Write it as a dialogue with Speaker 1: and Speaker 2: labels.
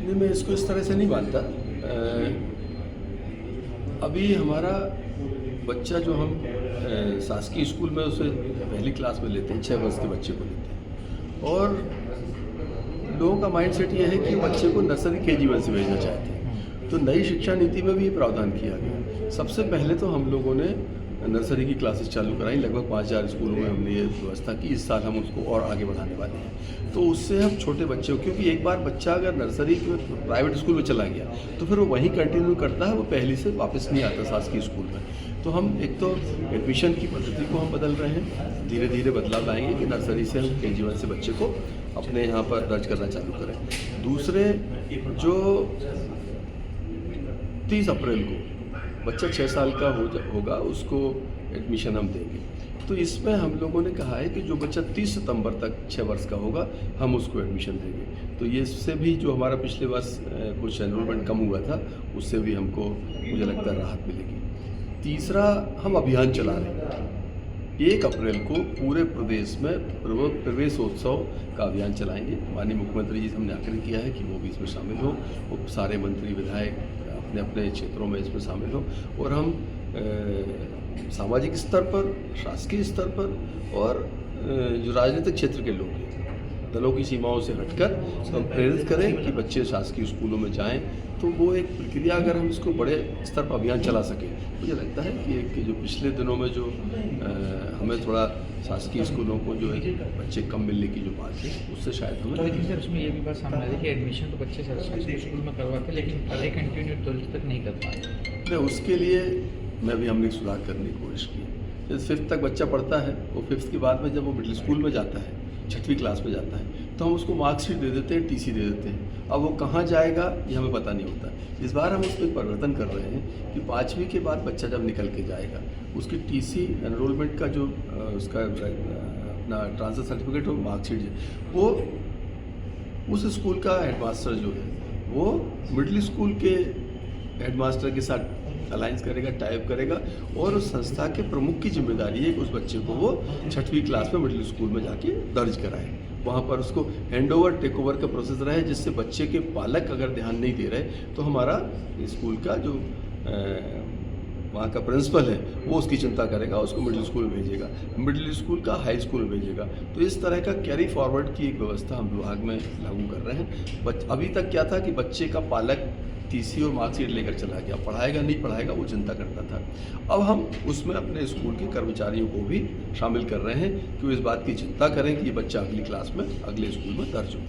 Speaker 1: नहीं, मैं इसको इस तरह से नहीं मानता। अभी हमारा बच्चा जो हम शासकीय स्कूल में उसे पहली क्लास में लेते हैं, 6 वर्ष के बच्चे को लेते हैं, और लोगों का माइंडसेट ये है कि बच्चे को नर्सरी KG1 से भेजना चाहते हैं। तो नई शिक्षा नीति में भी ये प्रावधान किया गया। सबसे पहले तो हम लोगों ने नर्सरी की क्लासेस चालू कराई, लगभग 5000 स्कूलों में हमने ये व्यवस्था की। इस साल हम उसको और आगे बढ़ाने वाले हैं। तो उससे हम छोटे बच्चों, क्योंकि एक बार बच्चा अगर नर्सरी के प्राइवेट स्कूल में चला गया तो फिर वो वहीं कंटिन्यू करता है, वो पहली से वापस नहीं आता शासकीय स्कूल में। तो हम एक तो एडमिशन की पद्धति को हम बदल रहे हैं, धीरे धीरे बदलाव लाएंगे कि नर्सरी से हम KG1 से बच्चे को अपने यहाँ पर दर्ज करना चालू करें। दूसरे, जो 30 अप्रैल को बच्चा 6 साल का होगा, उसको एडमिशन हम देंगे। तो इसमें हम लोगों ने कहा है कि जो बच्चा 30 सितंबर तक 6 वर्ष का होगा, हम उसको एडमिशन देंगे। तो ये इससे भी जो हमारा पिछले वर्ष कुछ एनरोलमेंट कम हुआ था, उससे भी हमको मुझे लगता है राहत मिलेगी। तीसरा, हम अभियान चला रहे हैं। 1 अप्रैल को पूरे प्रदेश में प्रवेशोत्सव का अभियान चलाएंगे। माननीय मुख्यमंत्री जी से हमने आग्रह किया है कि वो भी इसमें शामिल हो, वो सारे मंत्री विधायक अपने अपने क्षेत्रों में इसमें शामिल हो, और हम सामाजिक स्तर पर, शासकीय स्तर पर, और जो राजनीतिक क्षेत्र के लोग हैं, दलों की सीमाओं से हटकर हम प्रेरित करें कि बच्चे शासकीय स्कूलों में जाएं। तो वो एक प्रक्रिया, अगर हम इसको बड़े स्तर पर अभियान चला सकें, मुझे लगता है कि जो पिछले दिनों में जो हमें थोड़ा शासकीय स्कूलों को जो है बच्चे कम मिलने की जो बात है, उससे शायद हमें।
Speaker 2: लेकिन सर, उसमें ये भी बात सामने आई कि एडमिशन तो बच्चे शासकीय स्कूल में करवाते, लेकिन पढ़ाई कंटिन्यू 12th तक नहीं कर पाते।
Speaker 1: नहीं, उसके लिए मैं भी हमने सुधार करने की कोशिश की। जैसे 5th तक बच्चा पढ़ता है, वो 5th के बाद में जब वो मिडिल स्कूल में जाता है, 6वीं क्लास में जाता है, तो हम उसको मार्कशीट दे देते हैं, TC दे देते हैं। अब वो कहाँ जाएगा ये हमें पता नहीं होता। इस बार हम उसमें परिवर्तन कर रहे हैं कि 5वीं के बाद बच्चा जब निकल के जाएगा, उसकी TC एनरोलमेंट का जो उसका अपना ट्रांसफर सर्टिफिकेट और मार्कशीट है, वो उस स्कूल का हेडमास्टर जो है, वो मिडिल स्कूल के हेडमास्टर के साथ अलाइंस करेगा, टाइप करेगा, और उस संस्था के प्रमुख की जिम्मेदारी है कि उस बच्चे को वो 6वीं क्लास में मिडिल स्कूल में जाके दर्ज कराए। वहाँ पर उसको हैंडओवर, टेक ओवर का प्रोसेस रहे, जिससे बच्चे के पालक अगर ध्यान नहीं दे रहे तो हमारा स्कूल का जो वहाँ का प्रिंसिपल है वो उसकी चिंता करेगा, उसको मिडिल स्कूल में भेजेगा, मिडिल स्कूल का हाई स्कूल में भेजेगा। तो इस तरह का कैरी फॉरवर्ड की एक व्यवस्था हम विभाग में लागू कर रहे हैं। अभी तक क्या था कि बच्चे का पालक TC और मार्कशीट लेकर चला गया, पढ़ाएगा नहीं पढ़ाएगा वो चिंता करता था। अब हम उसमें अपने स्कूल के कर्मचारियों को भी शामिल कर रहे हैं कि वो इस बात की चिंता करें कि ये बच्चा अगली क्लास में अगले स्कूल में दर्ज हो।